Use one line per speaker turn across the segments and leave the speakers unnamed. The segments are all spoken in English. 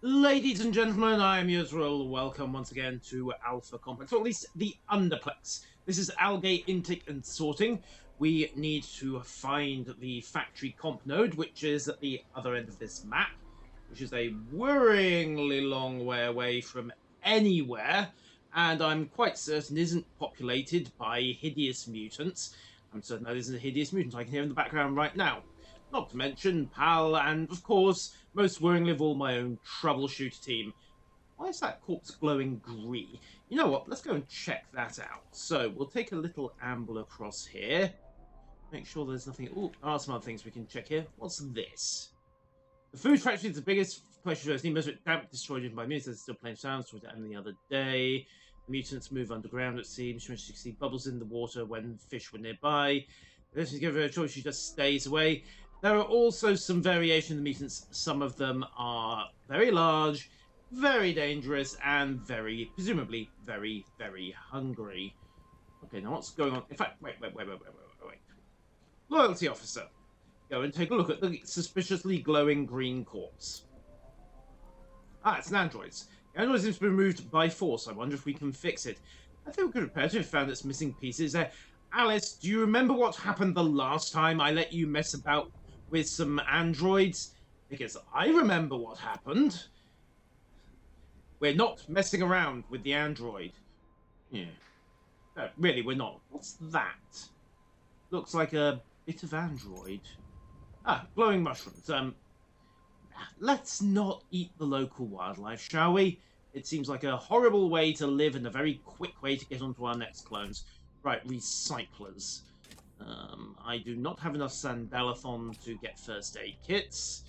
Ladies and gentlemen, I am Yusril. Welcome once again to Alpha Complex, or at least the Underplex. This is Algae Intake and Sorting. We need to find the factory comp node, which is at the other end of this map, which is a worryingly long way away from anywhere, and I'm quite certain isn't populated by hideous mutants. I'm certain that isn't a hideous mutant I can hear in the background right now. Not to mention Pal, and of course, most worryingly of all, my own troubleshooter team. Why is that corpse glowing green? You know what, let's go and check that out. So, we'll take a little amble across here. Make sure there's nothing... Oh, there are some other things we can check here. What's this? The food factory is the biggest question I've seen. Most of it damp, destroyed by mutants. There's still plenty of sound, destroyed it the other day. The mutants move underground, it seems. She managed to see bubbles in the water when fish were nearby. If she gives her a choice, she just stays away. There are also some variation in the mutants. Some of them are very large, very dangerous, and presumably, very, very hungry. Okay, now what's going on? In fact, wait. Loyalty officer. Go and take a look at the suspiciously glowing green corpse. Ah, it's an android. The android seems to be removed by force. I wonder if we can fix it. I think we could repair it if we found its missing pieces. Alice, do you remember what happened the last time I let you mess about with some androids? Because I remember what happened. We're not messing around with the android. Yeah. No, really, we're not. What's that? Looks like a bit of android. Ah, glowing mushrooms. Let's not eat the local wildlife, shall we? It seems like a horrible way to live and a very quick way to get onto our next clones. Right, recyclers. I do not have enough Sandalathon to get first aid kits.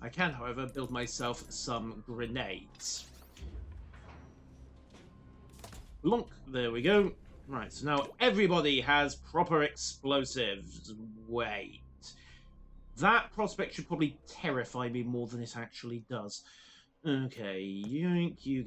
I can, however, build myself some grenades. Blonk, there we go. Right, so now everybody has proper explosives. Wait. That prospect should probably terrify me more than it actually does. Okay, yoink, you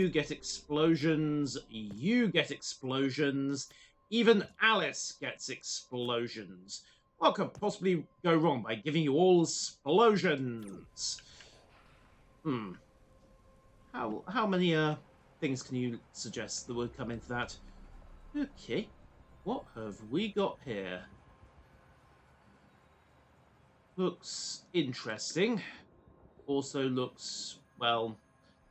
get explosions, you get explosions, even Alice gets explosions. What could possibly go wrong by giving you all explosions? How many things can you suggest that would come into that? Okay, what have we got here? Looks interesting. Also looks, well,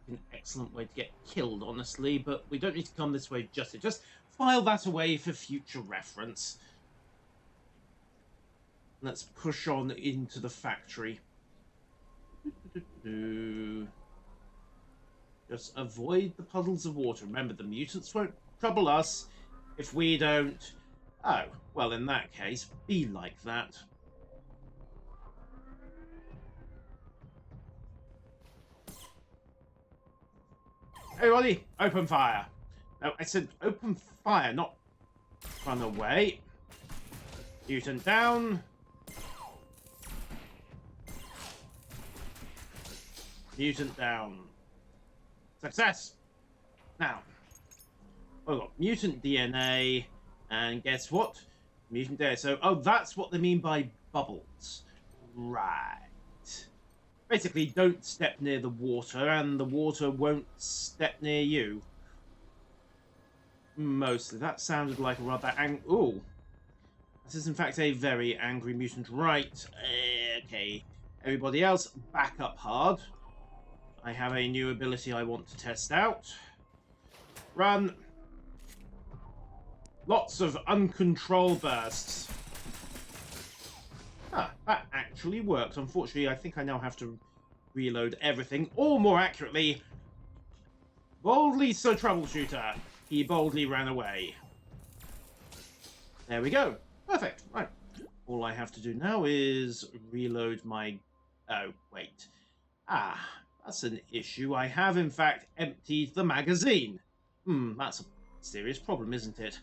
an excellent way to get killed, honestly, but we don't need to come this way just yet. Just file that away for future reference. Let's push on into the factory. Just avoid the puddles of water. Remember, the mutants won't trouble us if we don't... Oh, well, in that case, be like that. Everybody, open fire. No, I said open fire, not run away. Mutant down. Mutant down. Success. Now, we've got mutant DNA, and guess what? Mutant DNA. So, oh, that's what they mean by bubbles. Right. Basically, don't step near the water, and the water won't step near you. Mostly. That sounded like a rather ooh. This is, in fact, a very angry mutant. Right. Okay. Everybody else, back up hard. I have a new ability I want to test out. Run. Lots of uncontrolled bursts. Ah, that actually worked. Unfortunately, I think I now have to reload everything. Or, more accurately, boldly Sir Troubleshooter. He boldly ran away. There we go. Perfect. Right. All I have to do now is reload my... Oh, wait. Ah, that's an issue. I have, in fact, emptied the magazine. That's a serious problem, isn't it?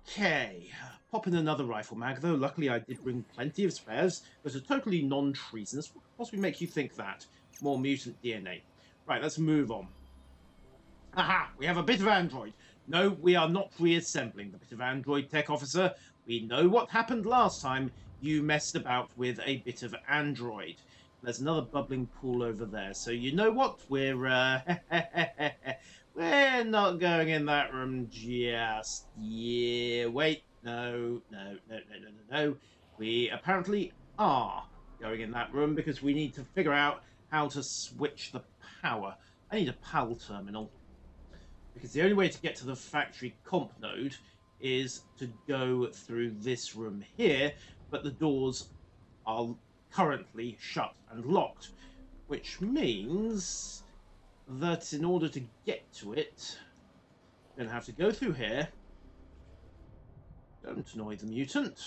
Okay, pop in another rifle mag, though. Luckily, I did bring plenty of spares. Those are totally non-treasonous. What could possibly make you think that? More mutant DNA. Right, let's move on. Aha! We have a bit of android. No, we are not reassembling the bit of android, tech officer. We know what happened last time. you messed about with a bit of Android. There's another bubbling pool over there. So you know what? We're we're not going in that room just yet. Wait, no. We apparently are going in that room because we need to figure out how to switch the power. I need a PAL terminal because the only way to get to the factory comp node is to go through this room here, but the doors are currently shut and locked, which means that in order to get to it, we're going to have to go through here. Don't annoy the mutant.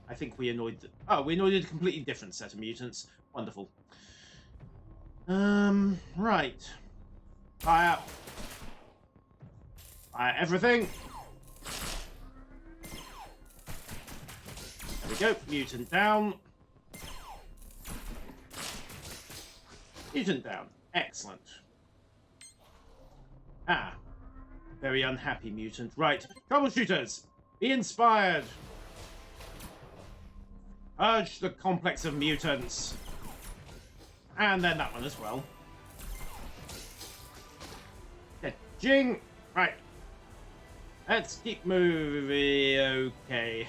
I think we annoyed the... Oh, we annoyed a completely different set of mutants. Wonderful. Right. Fire. Fire everything. There we go. Mutant down. Mutant down. Excellent. Ah. Very unhappy mutant. Right. Troubleshooters. Be inspired. Urge the complex of mutants. And then that one as well. Jing. Right. Let's keep moving. Okay.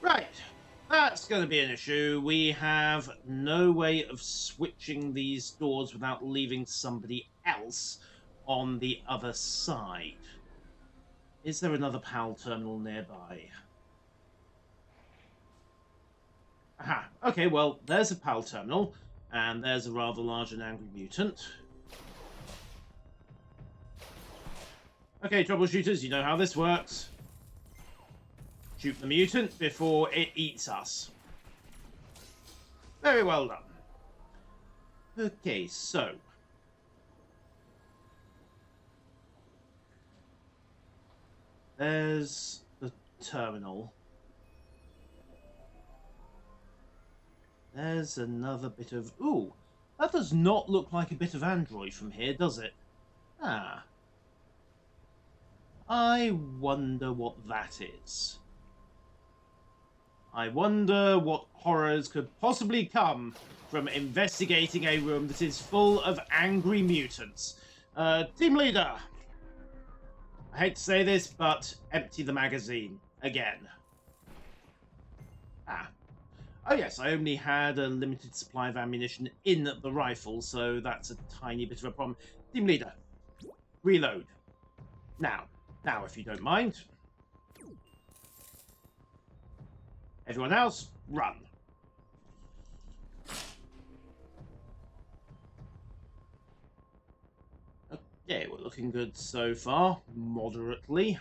Right. That's going to be an issue. We have no way of switching these doors without leaving somebody else on the other side. Is there another PAL terminal nearby? Aha. Okay, well, there's a PAL terminal, and there's a rather large and angry mutant. Okay, troubleshooters, you know how this works. Shoot the mutant before it eats us. Very well done. Okay, so... there's the terminal. There's another bit of... Ooh, that does not look like a bit of Android from here, does it? Ah. I wonder what that is. I wonder what horrors could possibly come from investigating a room that is full of angry mutants. Team leader! I hate to say this, but empty the magazine. Again. Ah. Oh yes, I only had a limited supply of ammunition in the rifle, so that's a tiny bit of a problem. Team leader, reload. Now, if you don't mind. Everyone else, run. Okay, we're looking good so far, moderately.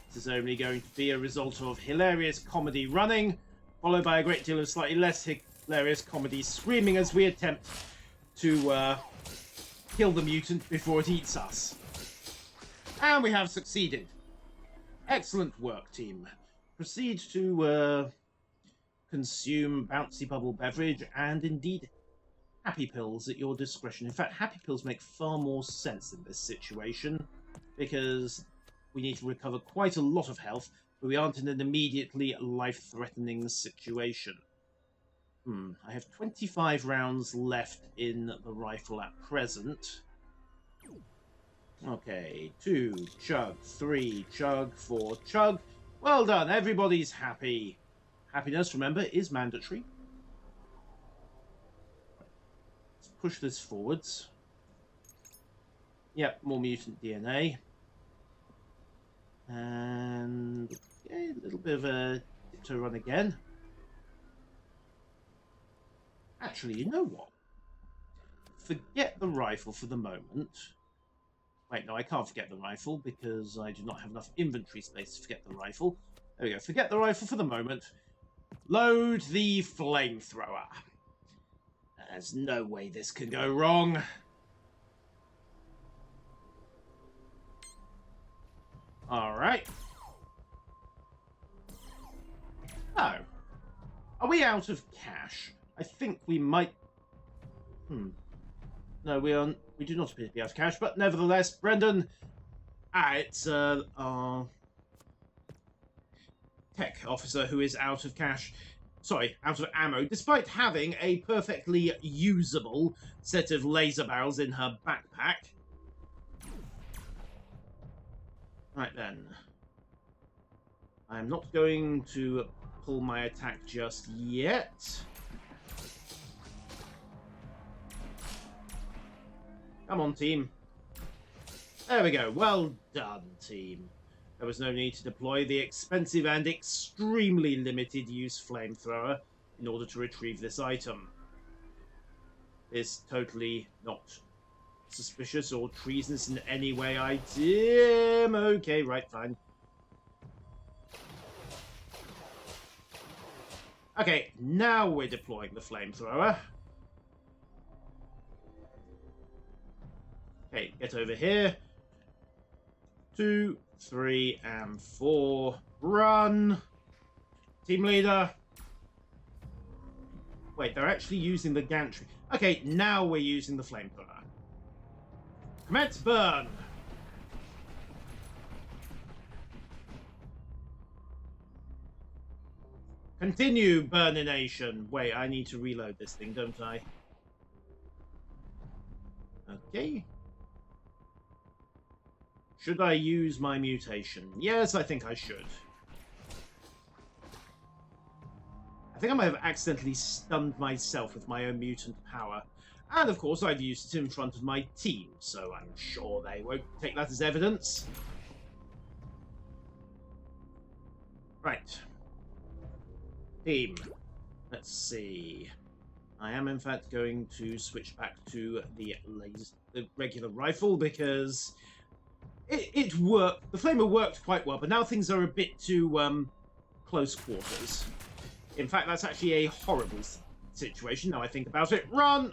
This is only going to be a result of hilarious comedy running, followed by a great deal of slightly less hilarious comedy screaming as we attempt to kill the mutant before it eats us. And we have succeeded. Excellent work, team. Proceed to consume bouncy bubble beverage and indeed happy pills at your discretion. In fact, happy pills make far more sense in this situation because we need to recover quite a lot of health, but we aren't in an immediately life-threatening situation. I have 25 rounds left in the rifle at present. Okay, 2 chug, 3 chug, 4 chug. Well done, everybody's happy. Happiness, remember, is mandatory. Let's push this forwards. Yep, more mutant DNA. And okay, a little bit of a to run again. Actually, you know what? Forget the rifle for the moment. Wait, no, I can't forget the rifle because I do not have enough inventory space to forget the rifle. There we go. Forget the rifle for the moment. Load the flamethrower. There's no way this can go wrong. Alright. Oh. Are we out of cash? I think we might... No, we do not appear to be out of cash, but nevertheless, Brendan... it's, tech officer who is out of cash. Sorry, out of ammo, despite having a perfectly usable set of laser barrels in her backpack. Right then. I'm not going to pull my attack just yet. Come on, team. There we go. Well done, team. There was no need to deploy the expensive and extremely limited use flamethrower in order to retrieve this item. It's totally not suspicious or treasonous in any way, item. Okay, right, fine. Okay, now we're deploying the flamethrower. Okay, get over here. 2, 3, and 4. Run! Team leader. Wait, they're actually using the gantry. Okay, now we're using the flamethrower. Commence burn! Continue burnination. Wait, I need to reload this thing, don't I? Okay. Should I use my mutation? Yes, I think I should. I think I might have accidentally stunned myself with my own mutant power. And of course, I've used it in front of my team, so I'm sure they won't take that as evidence. Right. Team. Let's see. I am, in fact, going to switch back to the regular rifle because it worked. The flamer worked quite well, but now things are a bit too close quarters. In fact, that's actually a horrible situation, now I think about it. Run!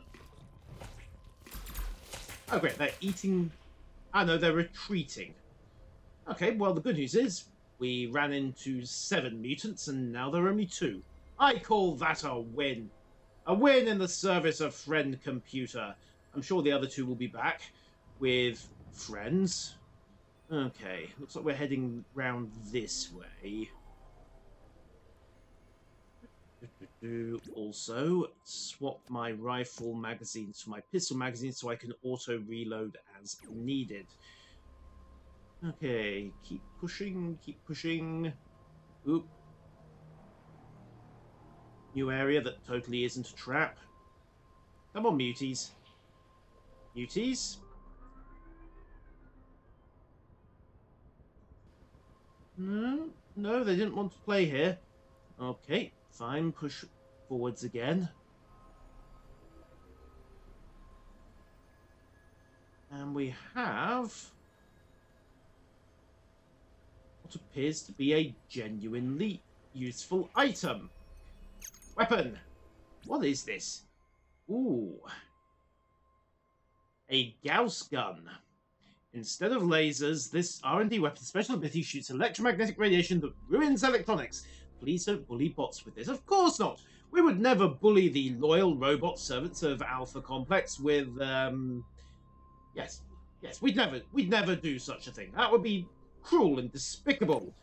Oh, great, they're eating... Ah, no, they're retreating. Okay, well, the good news is we ran into 7 mutants, and now there are only 2. I call that a win. A win in the service of friend computer. I'm sure the other 2 will be back with friends. Okay, looks like we're heading round this way. Also, swap my rifle magazines for my pistol magazines so I can auto-reload as needed. Okay, keep pushing, keep pushing. Oop. New area that totally isn't a trap. Come on, muties. Muties? No, they didn't want to play here. Okay, fine, push forwards again. And we have what appears to be a genuinely useful item. Weapon! What is this? Ooh. A Gauss gun. Instead of lasers, this R&D weapon's special ability shoots electromagnetic radiation that ruins electronics. Please don't bully bots with this. Of course not! We would never bully the loyal robot servants of Alpha Complex with, Yes, we'd never do such a thing. That would be cruel and despicable.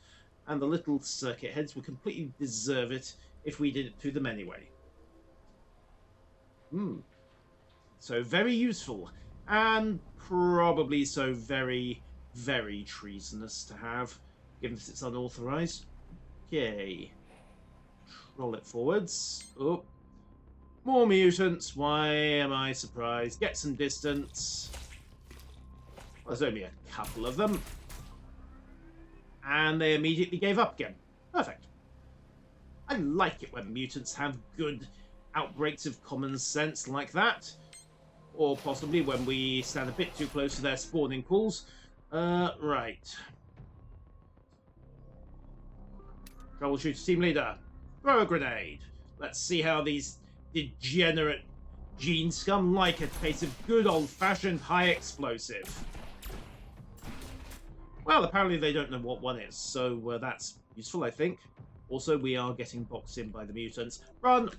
And the little circuit heads would completely deserve it if we did it to them anyway. So very useful. And probably so very, very treasonous to have, given that it's unauthorized. Okay. Roll it forwards. Oh. More mutants. Why am I surprised? Get some distance. Well, there's only a couple of them. And they immediately gave up again. Perfect. I like it when mutants have good outbreaks of common sense like that. Or possibly when we stand a bit too close to their spawning pools. Right. Troubleshooter team leader. Throw a grenade. Let's see how these degenerate gene scum like a taste of good old-fashioned high explosive. Well, apparently they don't know what one is, so that's useful, I think. Also, we are getting boxed in by the mutants. Run!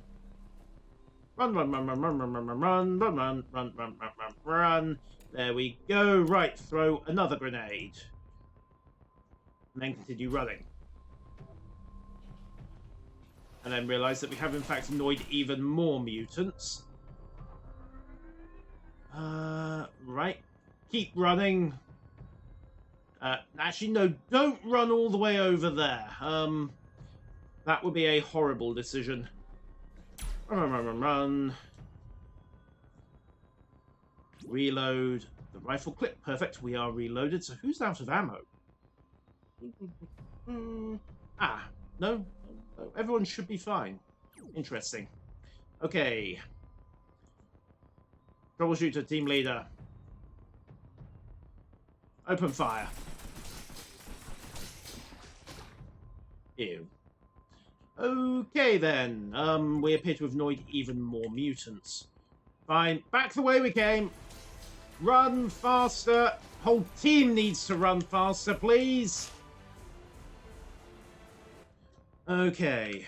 Run, run, run, run, run, run, run, run, run, run, run, run, run, run, run, run. There we go. Right, throw another grenade. And then continue running. And then realise that we have in fact annoyed even more mutants. Right. Keep running. Actually, no, don't run all the way over there. That would be a horrible decision. Run. Reload the rifle clip. Perfect. We are reloaded. So who's out of ammo? No. Everyone should be fine. Interesting. Okay. Troubleshooter, team leader. Open fire. Ew. Okay then. We appear to have annoyed even more mutants. Fine. Back the way we came. Run faster. Whole team needs to run faster, please. Okay.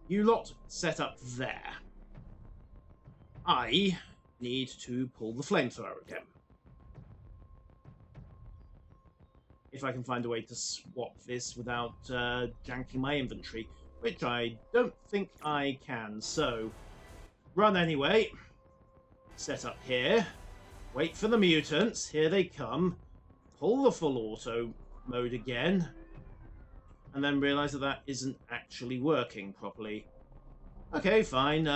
You lot set up there. I need to pull the flamethrower again. If I can find a way to swap this without janking my inventory, which I don't think I can. So, run anyway. Set up here. Wait for the mutants. Here they come. Pull the full auto mode again. And then realise that that isn't actually working properly. Okay, fine.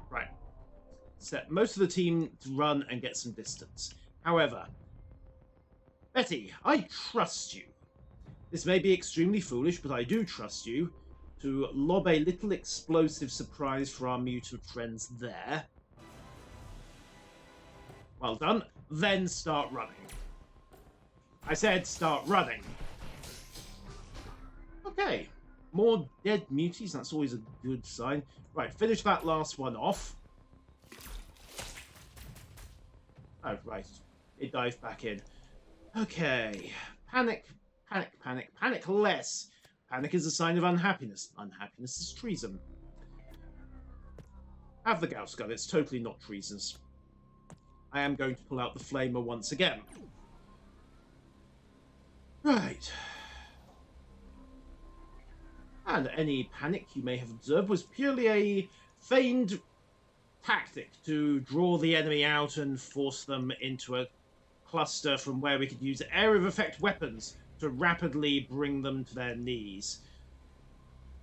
Right. Set most of the team to run and get some distance. However, Betty, I trust you. This may be extremely foolish, but I do trust you to lob a little explosive surprise for our mutant friends there. Well done. Then start running. I said start running. Okay. More dead muties. That's always a good sign. Right, finish that last one off. Oh, right. It dived back in. Okay. Panic, panic, panic, panic less. Panic is a sign of unhappiness. Unhappiness is treason. Have the Gauss gun. It's totally not treasonous. I am going to pull out the flamer once again. Right. And any panic you may have observed was purely a feigned tactic to draw the enemy out and force them into a cluster from where we could use area of effect weapons to rapidly bring them to their knees.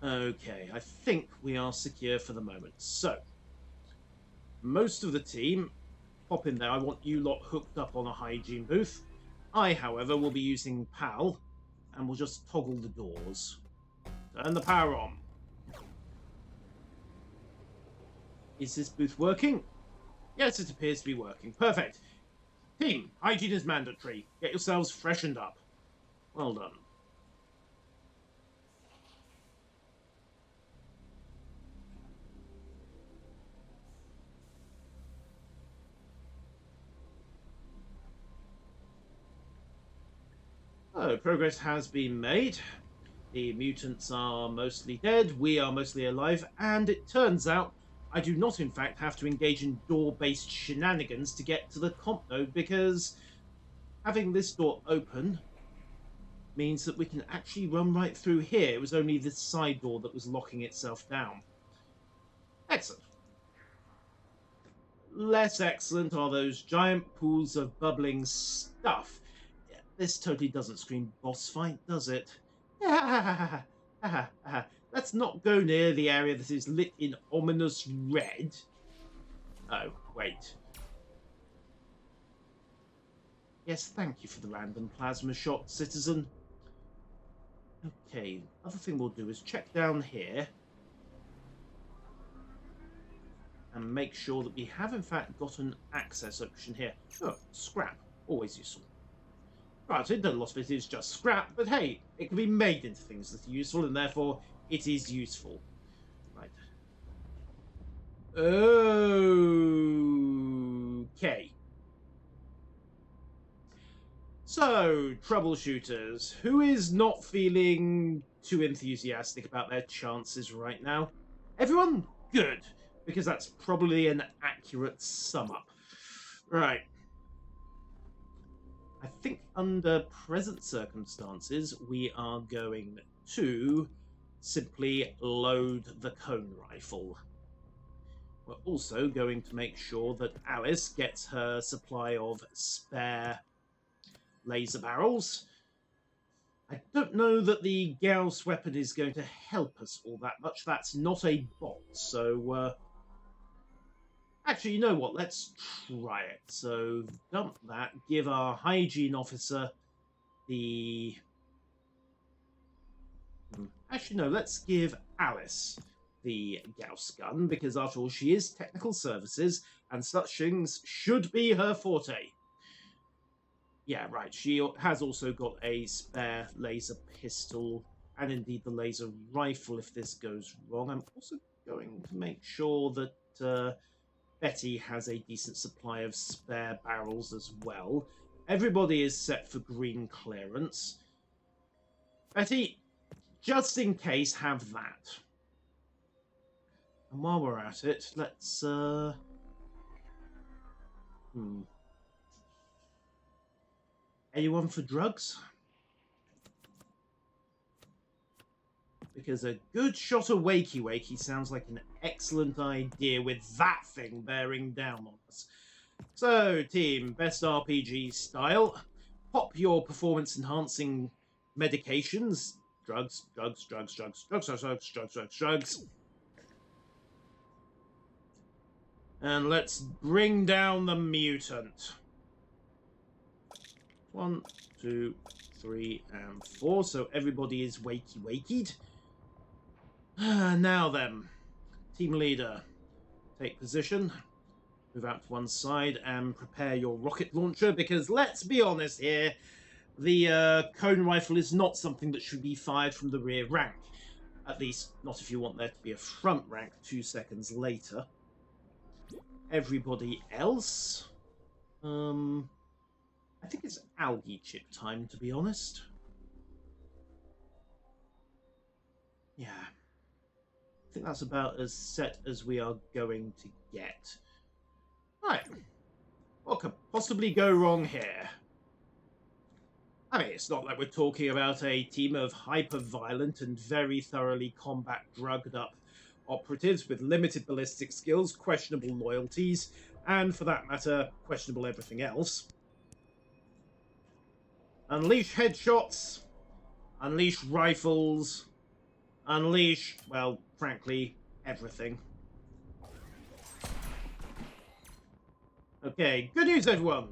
Okay, I think we are secure for the moment. So, most of the team, pop in there. I want you lot hooked up on a hygiene booth. I, however, will be using PAL, and we'll just toggle the doors. Turn the power on. Is this booth working? Yes, it appears to be working. Perfect. Team, hygiene is mandatory. Get yourselves freshened up. Well done. Oh, progress has been made. The mutants are mostly dead, we are mostly alive, and it turns out I do not in fact have to engage in door-based shenanigans to get to the comp node, because having this door open means that we can actually run right through here. It was only this side door that was locking itself down. Excellent. Less excellent are those giant pools of bubbling stuff. This totally doesn't scream boss fight, does it? Let's not go near the area that is lit in ominous red. Oh, wait. Yes, thank you for the random plasma shot, citizen. Okay, other thing we'll do is check down here and make sure that we have in fact got an access option here. Oh, scrap. Always useful. Granted, a lot of it is just scrap, but hey, it can be made into things that are useful, and therefore it is useful. Right. Okay. So, troubleshooters, who is not feeling too enthusiastic about their chances right now? Everyone? Good, because that's probably an accurate sum up. Right. I think under present circumstances, we are going to simply load the cone rifle. We're also going to make sure that Alice gets her supply of spare laser barrels. I don't know that the Gauss weapon is going to help us all that much. That's not a bot, so... Actually, you know what? Let's try it. So, dump that. Give our hygiene officer the... Actually, no. Let's give Alice the Gauss gun, because after all, she is technical services, and such things should be her forte. Yeah, right. She has also got a spare laser pistol, and indeed the laser rifle if this goes wrong. I'm also going to make sure that... Betty has a decent supply of spare barrels as well. Everybody is set for green clearance. Betty, just in case, have that. And while we're at it, let's... Anyone for drugs? Because a good shot of wakey wakey sounds like an excellent idea with that thing bearing down on us. So, team, best RPG style. Pop your performance-enhancing medications. Drugs. And let's bring down the mutant. 1, 2, 3, and 4. So everybody is wakey-wakeyed. Now then, team leader, take position, move out to one side and prepare your rocket launcher, because let's be honest here, the cone rifle is not something that should be fired from the rear rank. At least, not if you want there to be a front rank 2 seconds later. Everybody else, I think it's algae chip time, to be honest. Yeah. I think that's about as set as we are going to get. Right. What could possibly go wrong here? I mean, it's not like we're talking about a team of hyper-violent and very thoroughly combat-drugged-up operatives with limited ballistic skills, questionable loyalties, and, for that matter, questionable everything else. Unleash headshots, unleash rifles, unleash, well, frankly, everything. Okay, good news, everyone.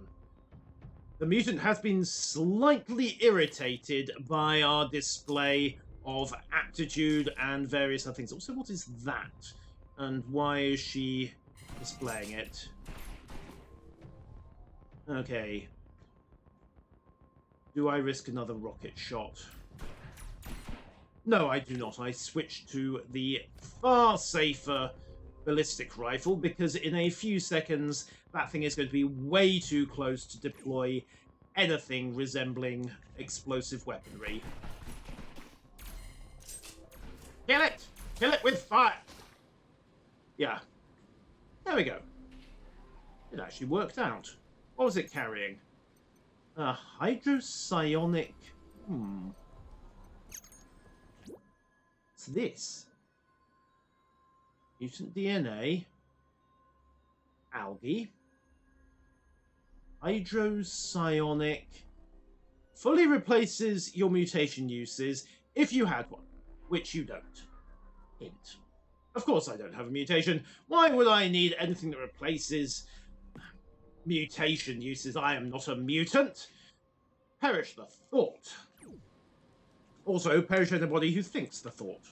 The mutant has been slightly irritated by our display of aptitude and various other things. Also, what is that? And why is she displaying it? Okay. Do I risk another rocket shot? No, I do not. I switch to the far safer ballistic rifle, because in a few seconds that thing is going to be way too close to deploy anything resembling explosive weaponry. Kill it! Kill it with fire! Yeah. There we go. It actually worked out. What was it carrying? A hydropsionic... What's this? Mutant DNA. Algae. Hydropsionic. Fully replaces your mutation uses if you had one, which you don't. Hint. Of course I don't have a mutation. Why would I need anything that replaces mutation uses? I am not a mutant. Perish the thought. Also, perish anybody who thinks the thought.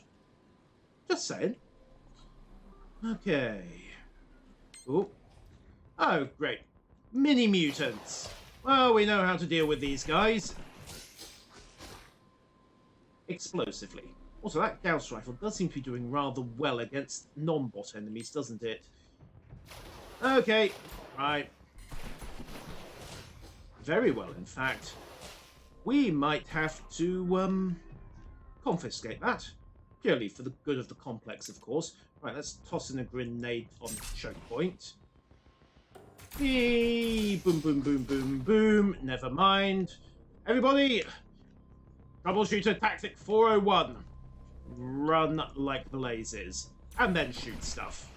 Just saying. Okay. Ooh. Oh, great. Mini mutants. Well, we know how to deal with these guys. Explosively. Also, that Gauss rifle does seem to be doing rather well against non-bot enemies, doesn't it? Okay. Right. Very well, in fact. We might have to, confiscate that. Purely for the good of the complex, of course. Right, let's toss in a grenade on the choke point. Boom, boom, boom, boom, boom. Never mind. Everybody, troubleshooter tactic 401. Run like blazes. And then shoot stuff.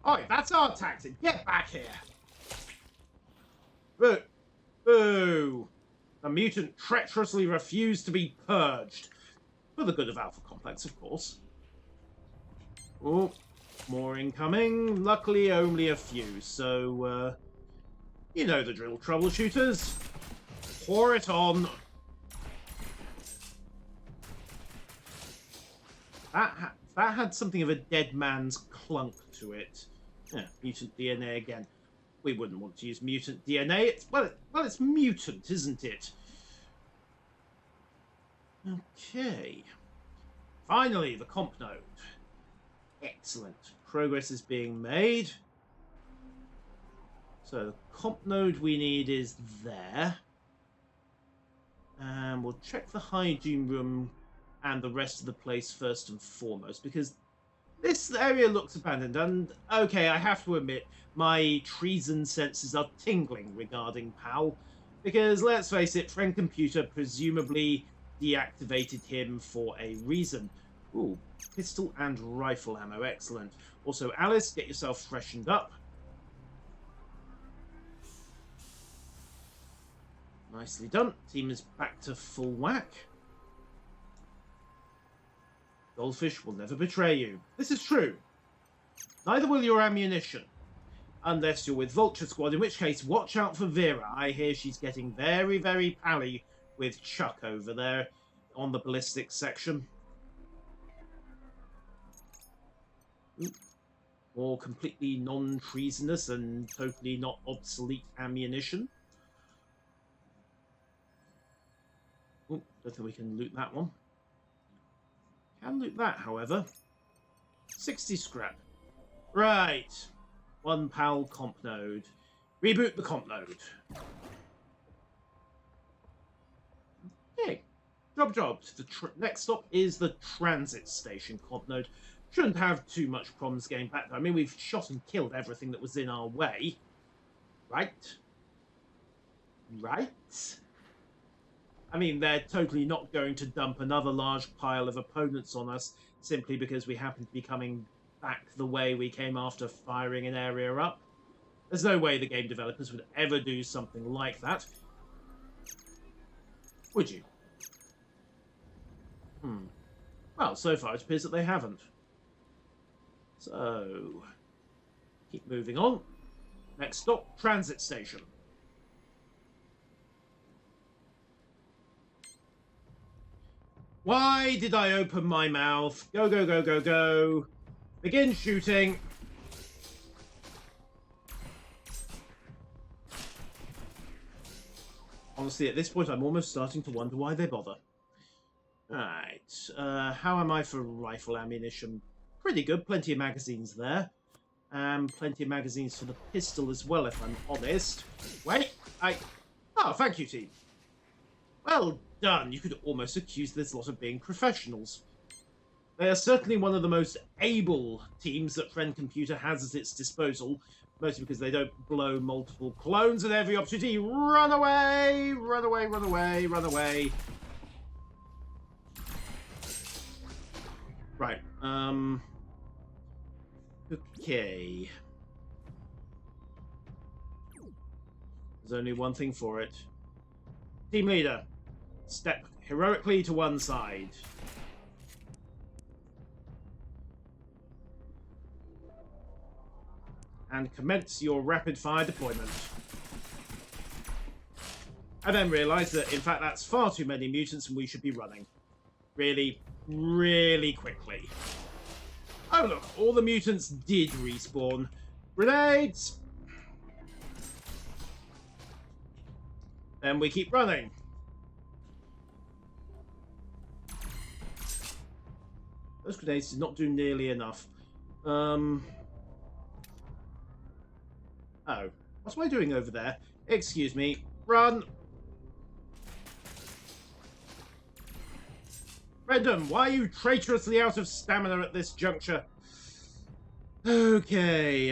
Oh, that's our tactic. Get back here. Boo. Boo. The mutant treacherously refused to be purged. For the good of Alpha Complex, of course. Oh, more incoming. Luckily, only a few. So, you know the drill, troubleshooters. Pour it on. That had something of a dead man's clunk to it. Yeah, mutant DNA again. We wouldn't want to use mutant DNA. It's mutant, isn't it? Okay. Finally, the comp node. Excellent. Progress is being made. So the comp node we need is there. And we'll check the hygiene room and the rest of the place first and foremost, because this area looks abandoned, and okay, I have to admit, my treason senses are tingling regarding PAL, because let's face it, Friend Computer presumably deactivated him for a reason. Ooh, pistol and rifle ammo, excellent. Also, Alice, get yourself freshened up. Nicely done. Team is back to full whack. Goldfish will never betray you. This is true. Neither will your ammunition. Unless you're with Vulture Squad, in which case, watch out for Vera. I hear she's getting very, very pally with Chuck over there on the ballistics section. Ooh. More completely non-treasonous and totally not obsolete ammunition. Ooh, don't think we can loot that one. Can loot that, however. 60 scrap. Right. One PAL comp node. Reboot the comp node. Okay. Job. The next stop is the transit station comp node. Shouldn't have too much problems getting back there. I mean, we've shot and killed everything that was in our way. Right? Right? I mean, they're totally not going to dump another large pile of opponents on us simply because we happen to be coming back the way we came after firing an area up. There's no way the game developers would ever do something like that. Would you? Well, so far it appears that they haven't. So, keep moving on. Next stop, transit station. Why did I open my mouth? Go. Begin shooting. Honestly, at this point, I'm almost starting to wonder why they bother. Alright, how am I for rifle ammunition? Pretty good, plenty of magazines there. And plenty of magazines for the pistol as well, if I'm honest. Wait, Oh, thank you, team. Well done. You could almost accuse this lot of being professionals. They are certainly one of the most able teams that Friend Computer has at its disposal, mostly because they don't blow multiple clones at every opportunity. Run away! Run away, run away, run away. Right, okay. There's only one thing for it. Team leader, step heroically to one side. And commence your rapid-fire deployment. And then realise that, in fact, that's far too many mutants and we should be running. Really, really quickly. Oh look, all the mutants did respawn. Grenades! Then we keep running. Those grenades did not do nearly enough. Oh. What am I doing over there? Excuse me. Run! Brendan, why are you traitorously out of stamina at this juncture? Okay,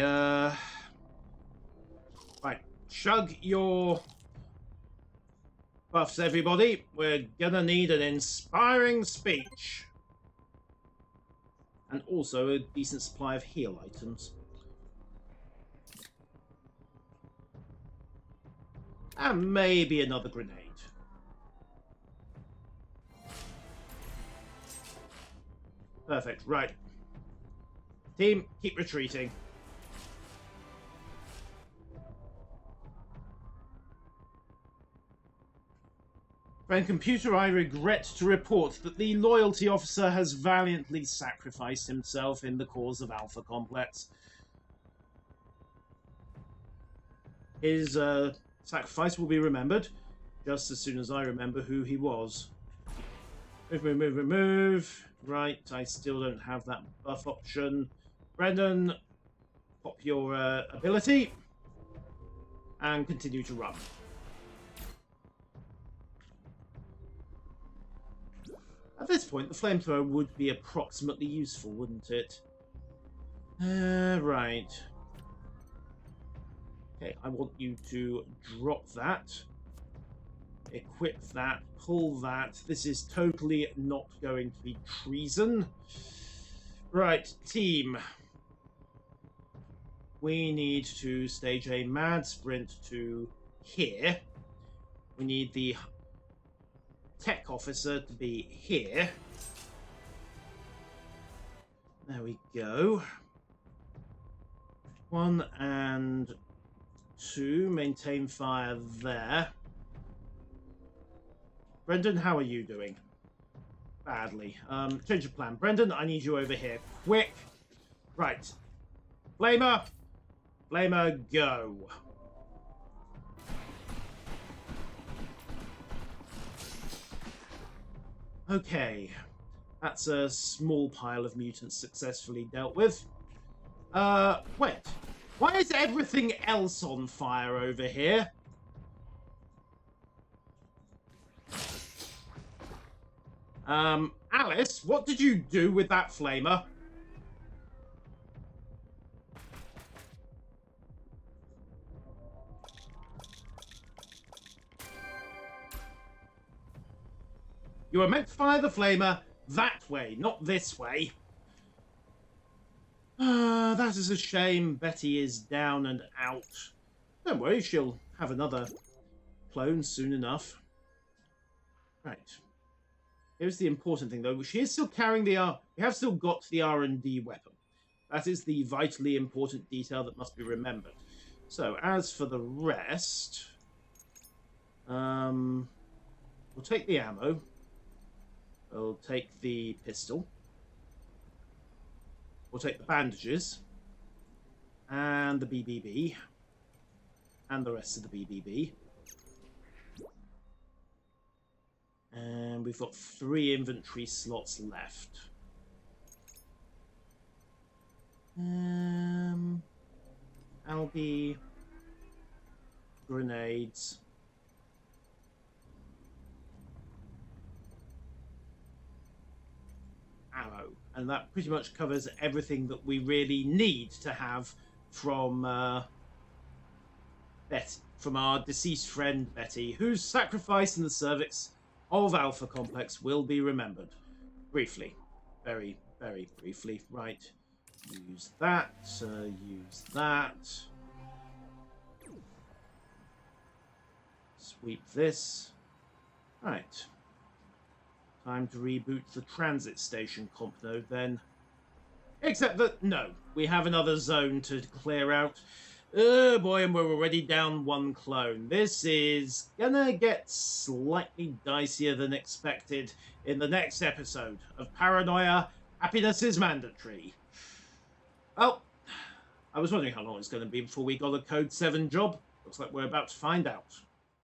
right. Chug your buffs, everybody. We're gonna need an inspiring speech. And also a decent supply of heal items. And maybe another grenade. Perfect, right. Team, keep retreating. Friend computer, I regret to report that the loyalty officer has valiantly sacrificed himself in the cause of Alpha Complex. His sacrifice will be remembered, just as soon as I remember who he was. Move, move, move, move, move. Right, I still don't have that buff option. Brendan, pop your ability and continue to run. At this point, the flamethrower would be approximately useful, wouldn't it? Right. Okay, I want you to drop that. Equip that. Pull that. This is totally not going to be treason. Right, team. We need to stage a mad sprint to here. We need the tech officer to be here. There we go. 1 and 2. Maintain fire there. Brendan, how are you doing? Badly. Change of plan. Brendan, I need you over here. Quick. Right. Flamer. Flamer, go. Okay. That's a small pile of mutants successfully dealt with. Wait. Why is everything else on fire over here? Alice, what did you do with that flamer? You were meant to fire the flamer that way, not this way. That is a shame. Betty is down and out. Don't worry, she'll have another clone soon enough. Right. Here's the important thing, though. She is still carrying the we have still got the R&D weapon. That is the vitally important detail that must be remembered. So, as for the rest, we'll take the ammo. We'll take the pistol. We'll take the bandages. And the BBB. And the rest of the BBB. And we've got 3 inventory slots left. Algae. Grenades. Ammo. And that pretty much covers everything that we really need to have from Betty, from our deceased friend Betty, whose sacrifice in the service of Alpha Complex will be remembered. Briefly. Very, very briefly. Right. Use that. Use that. Sweep this. Right. Time to reboot the transit station comp node then. Except that, no. We have another zone to clear out. Oh boy, and we're already down 1 clone. This is gonna get slightly dicier than expected in the next episode of Paranoia, Happiness is Mandatory. Well, I was wondering how long it's going to be before we got a Code 7 job. Looks like we're about to find out.